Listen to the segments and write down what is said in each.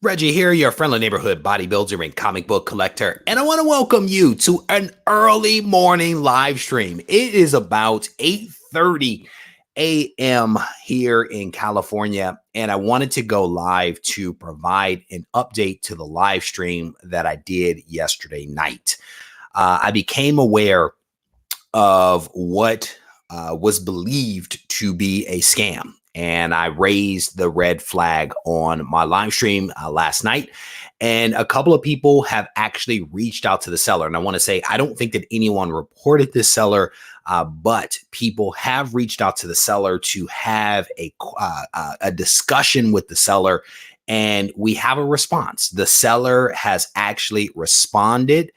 Reggie here, your friendly neighborhood bodybuilder and comic book collector, and I want to welcome you to an early morning live stream. It is about 8:30 a.m. here in California, and I wanted to go live to provide an update to the live stream that I did yesterday night. I became aware of what was believed to be a scam. And I raised the red flag on my live stream last night. And a couple of people have actually reached out to the seller. And I want to say, I don't think that anyone reported this seller, but people have reached out to the seller to have a discussion with the seller. And we have a response. The seller has actually responded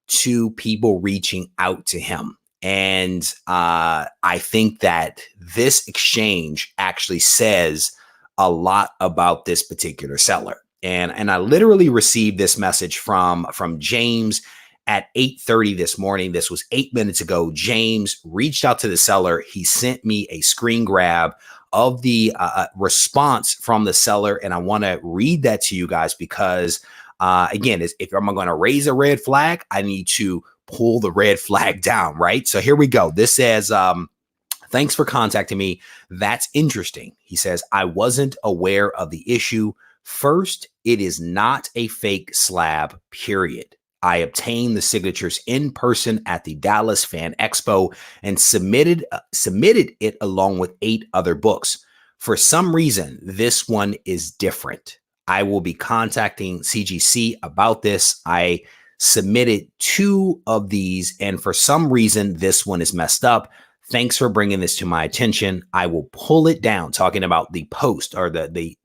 to people reaching out to him. And I think that this exchange actually says a lot about this particular seller. And I literally received this message from James at 8:30 this morning. This was 8 minutes ago. James reached out to the seller. He sent me a screen grab of the response from the seller. And I want to read that to you guys because, again, if I'm going to raise a red flag, I need to pull the red flag down, right? So here we go. This says, thanks for contacting me. That's interesting. He says, I wasn't aware of the issue. First, it is not a fake slab, period. I obtained the signatures in person at the Dallas Fan Expo and submitted it along with 8 other books. For some reason, this one is different. I will be contacting CGC about this. I submitted 2 of these, and for some reason, this one is messed up. Thanks for bringing this to my attention. I will pull it down, talking about the post or the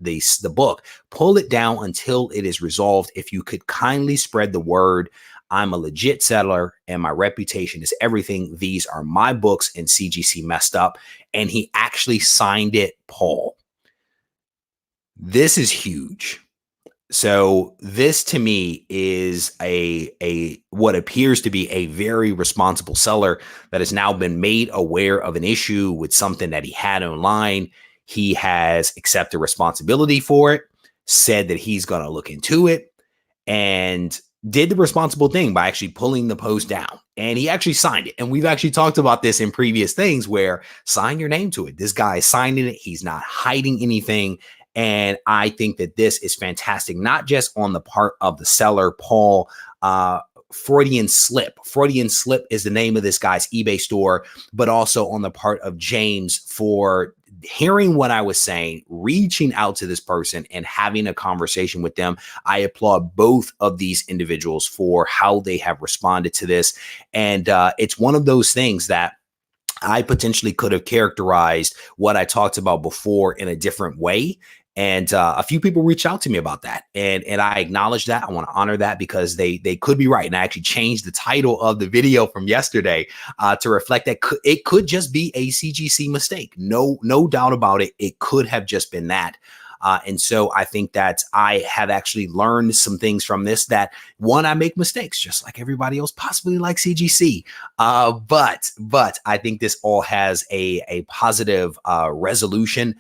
book, pull it down until it is resolved. If you could kindly spread the word. I'm a legit seller and my reputation is everything. These are my books and CGC messed up. And he actually signed it, Paul. This is huge. So this to me is a what appears to be a very responsible seller that has now been made aware of an issue with something that he had online. He has accepted responsibility for it, said that he's going to look into it, and did the responsible thing by actually pulling the post down. And he actually signed it. And we've actually talked about this in previous things where sign your name to it. This guy is signing it. He's not hiding anything. And I think that this is fantastic, not just on the part of the seller, Paul. Freudian Slip. Freudian Slip is the name of this guy's eBay store, but also on the part of James for hearing what I was saying, reaching out to this person and having a conversation with them. I applaud both of these individuals for how they have responded to this. And it's one of those things that I potentially could have characterized what I talked about before in a different way. And a few people reached out to me about that. And I acknowledge that. I want to honor that because they could be right. And I actually changed the title of the video from yesterday to reflect that it could just be a CGC mistake. No doubt about it. It could have just been that. And so I think that I have actually learned some things from this that, one, I make mistakes just like everybody else, possibly like CGC. But I think this all has a positive resolution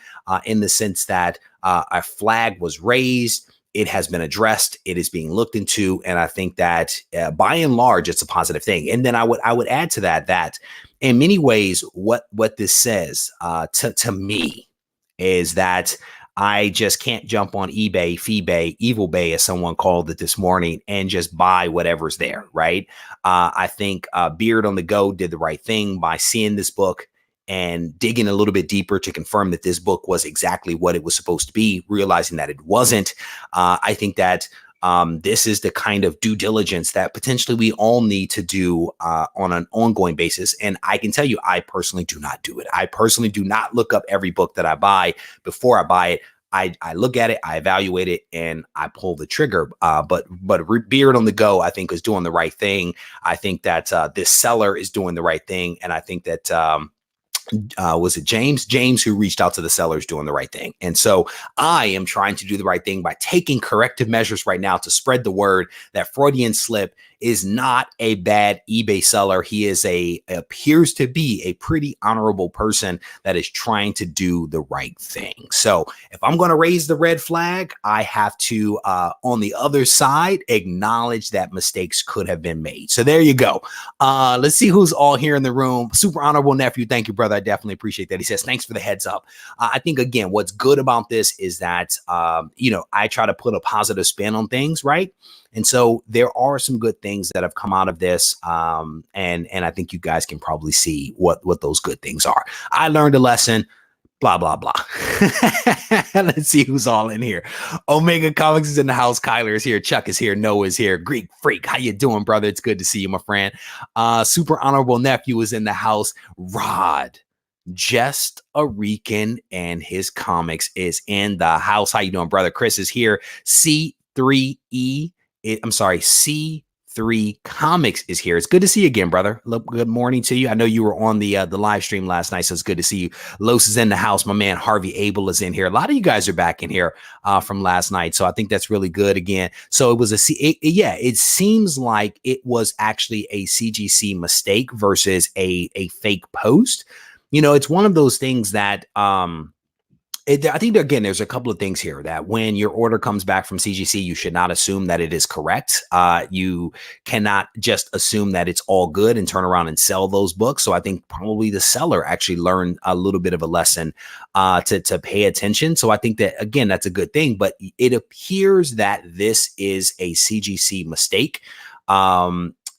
in the sense that a flag was raised. It has been addressed. It is being looked into. And I think that by and large, it's a positive thing. And then I would add to that in many ways, what this says to me is that I just can't jump on eBay, Feebay, Evil Bay, as someone called it this morning, and just buy whatever's there, right? I think Beard on the Go did the right thing by seeing this book and digging a little bit deeper to confirm that this book was exactly what it was supposed to be, realizing that it wasn't. I think that this is the kind of due diligence that potentially we all need to do on an ongoing basis. And I can tell you, I personally do not do it. I personally do not look up every book that I buy before I buy it. I look at it, I evaluate it, and I pull the trigger. But Beard on the Go, I think, is doing the right thing. I think that this seller is doing the right thing. And I think that was it James who reached out to the sellers doing the right thing. And so I am trying to do the right thing by taking corrective measures right now to spread the word that Freudian Slip is not a bad eBay seller. He is appears to be a pretty honorable person that is trying to do the right thing. So if I'm going to raise the red flag, I have to, on the other side, acknowledge that mistakes could have been made. So there you go. Let's see who's all here in the room. Super honorable nephew. Thank you, brother. I definitely appreciate that. He says, thanks for the heads up. I think, again, what's good about this is that, I try to put a positive spin on things, right? And so there are some good things that have come out of this. And I think you guys can probably see what those good things are. I learned a lesson. Blah, blah, blah. Let's see who's all in here. Omega Comics is in the house. Kyler is here. Chuck is here. Noah is here. Greek Freak. How you doing, brother? It's good to see you, my friend. Super honorable nephew is in the house. Rod, just a Rican, and his comics is in the house. How you doing, brother? Chris is here. C3E. C3 Comics is here. It's good to see you again, brother. Good morning to you. I know you were on the live stream last night, so it's good to see you. Los is in the house. My man Harvey Abel is in here. A lot of you guys are back in here from last night, so I think that's really good again. So it was it seems like it was actually a CGC mistake versus a fake post. It's one of those things that I think, again, there's a couple of things here that when your order comes back from CGC, you should not assume that it is correct. You cannot just assume that it's all good and turn around and sell those books. So I think probably the seller actually learned a little bit of a lesson to pay attention. So I think that, again, that's a good thing. But it appears that this is a CGC mistake.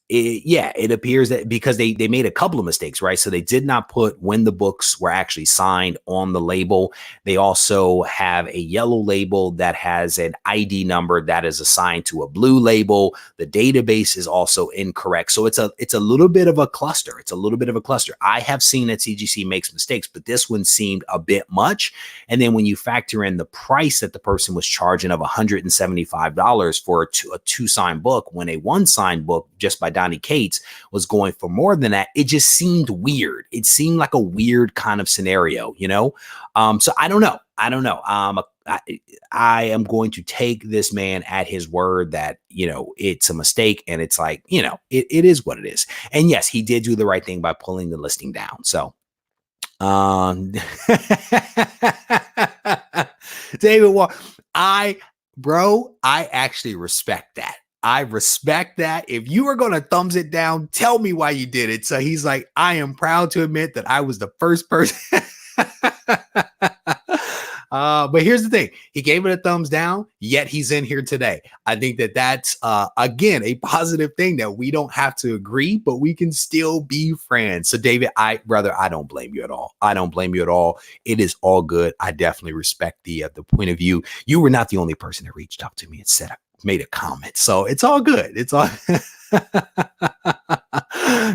It appears that because they made a couple of mistakes, right? So they did not put when the books were actually signed on the label. They also have a yellow label that has an ID number that is assigned to a blue label. The database is also incorrect. So it's a little bit of a cluster. It's a little bit of a cluster. I have seen that CGC makes mistakes, but this one seemed a bit much. And then when you factor in the price that the person was charging of $175 for a two signed book, when a one signed book just by Donnie Cates was going for more than that, it just seemed weird. It seemed like a weird kind of scenario, So I don't know. I am going to take this man at his word that, it's a mistake, and it's like, it is what it is. And yes, he did do the right thing by pulling the listing down. So, David, I actually respect that. I respect that. If you were going to thumbs it down, tell me why you did it. So he's like, I am proud to admit that I was the first person. But here's the thing. He gave it a thumbs down, yet he's in here today. I think that that's, again, a positive thing that we don't have to agree, but we can still be friends. So David, brother, I don't blame you at all. I don't blame you at all. It is all good. I definitely respect the point of view. You were not the only person that reached out to me and made a comment. So it's all good. It's all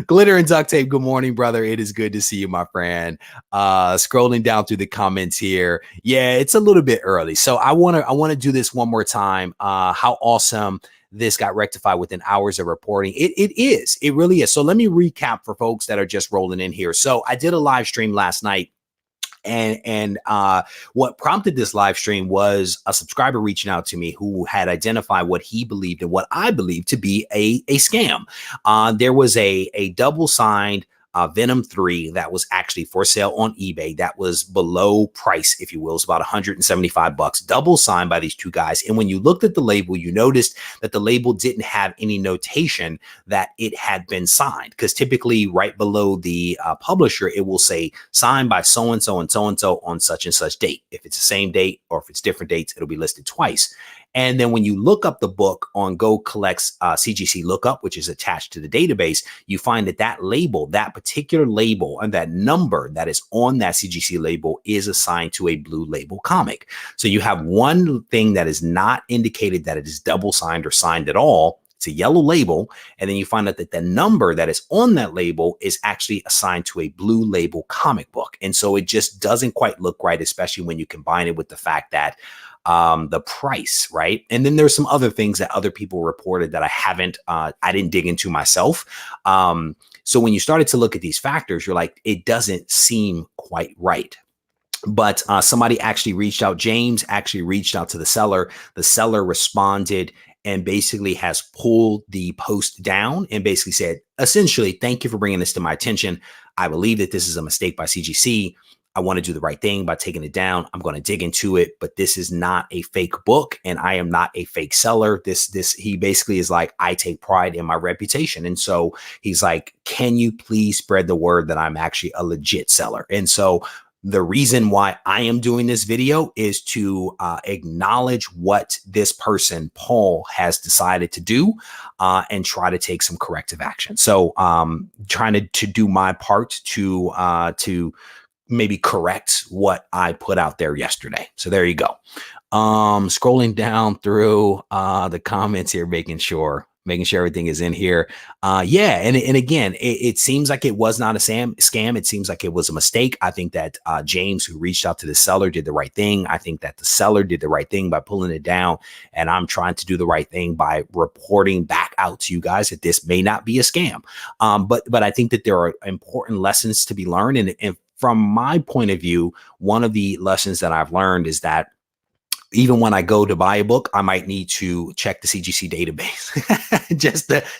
Glitter and Duct Tape. Good morning, brother. It is good to see you, my friend. Scrolling down through the comments here. Yeah, it's a little bit early. So I want to do this one more time. How awesome this got rectified within hours of reporting. It really is. So let me recap for folks that are just rolling in here. So I did a live stream last night. And what prompted this live stream was a subscriber reaching out to me who had identified what he believed and what I believed to be a scam. There was a double signed Venom 3 that was actually for sale on eBay that was below price, if you will. It's about $175, double signed by these two guys. And when you looked at the label, you noticed that the label didn't have any notation that it had been signed, because typically right below the publisher, it will say signed by so-and-so and so-and-so on such and such date. If it's the same date or if it's different dates, it'll be listed twice. And then when you look up the book on Go Collects CGC Lookup, which is attached to the database, you find that label, that particular label, and that number that is on that CGC label is assigned to a blue label comic. So you have one thing that is not indicated that it is double signed or signed at all. It's a yellow label. And then you find out that the number that is on that label is actually assigned to a blue label comic book. And so it just doesn't quite look right, especially when you combine it with the fact that the price, right? And then there's some other things that other people reported that I didn't dig into myself. So when you started to look at these factors, you're like, it doesn't seem quite right. But somebody actually reached out. James actually reached out to the seller. The seller responded and basically has pulled the post down and basically said, essentially, thank you for bringing this to my attention. I believe that this is a mistake by CGC. I want to do the right thing by taking it down. I'm going to dig into it, but this is not a fake book and I am not a fake seller. He basically is like, I take pride in my reputation. And so he's like, can you please spread the word that I'm actually a legit seller? And so the reason why I am doing this video is to acknowledge what this person, Paul, has decided to do and try to take some corrective action. So trying to do my part to maybe correct what I put out there yesterday. So there you go. Scrolling down through the comments here, making sure everything is in here. Yeah. And again, it seems like it was not a scam. It seems like it was a mistake. I think that James, who reached out to the seller, did the right thing. I think that the seller did the right thing by pulling it down. And I'm trying to do the right thing by reporting back out to you guys that this may not be a scam. But I think that there are important lessons to be learned. And from my point of view, one of the lessons that I've learned is that even when I go to buy a book, I might need to check the CGC database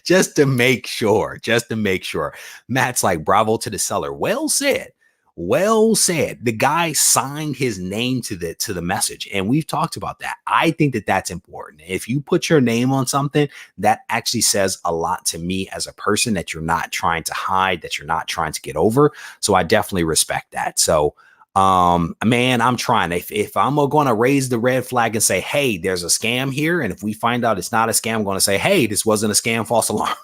just to make sure. Matt's like, bravo to the seller. Well said. Well said. The guy signed his name to the message, and we've talked about that. I think that that's important. If you put your name on something, that actually says a lot to me as a person, that you're not trying to hide, that you're not trying to get over. So I definitely respect that. So man, I'm trying. If I'm going to raise the red flag and say, hey, there's a scam here, and if we find out it's not a scam, I'm going to say, hey, this wasn't a scam, false alarm.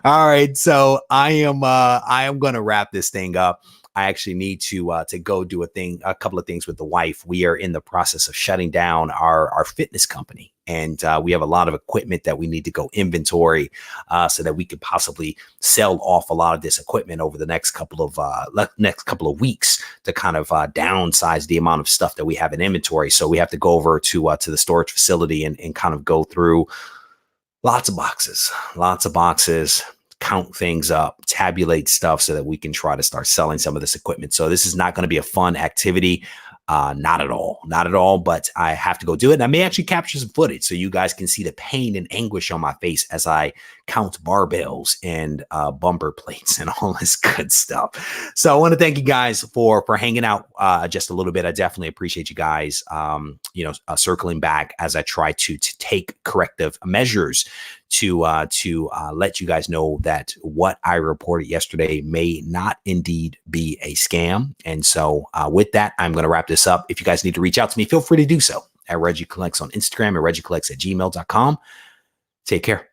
All right, so I am going to wrap this thing up. I actually need to go do a couple of things with the wife. We are in the process of shutting down our fitness company, and we have a lot of equipment that we need to go inventory so that we could possibly sell off a lot of this equipment over the next couple of weeks to kind of downsize the amount of stuff that we have in inventory. So we have to go over to the storage facility and kind of go through lots of boxes, count things up, tabulate stuff so that we can try to start selling some of this equipment. So this is not going to be a fun activity. Not at all, but I have to go do it. And I may actually capture some footage so you guys can see the pain and anguish on my face as I count barbells and bumper plates and all this good stuff. So I want to thank you guys for hanging out just a little bit. I definitely appreciate you guys, circling back as I try to take corrective measures to let you guys know that what I reported yesterday may not indeed be a scam. And so with that, I'm going to wrap this up. If you guys need to reach out to me, feel free to do so at RegieCollects on Instagram, or RegieCollects@gmail.com. Take care.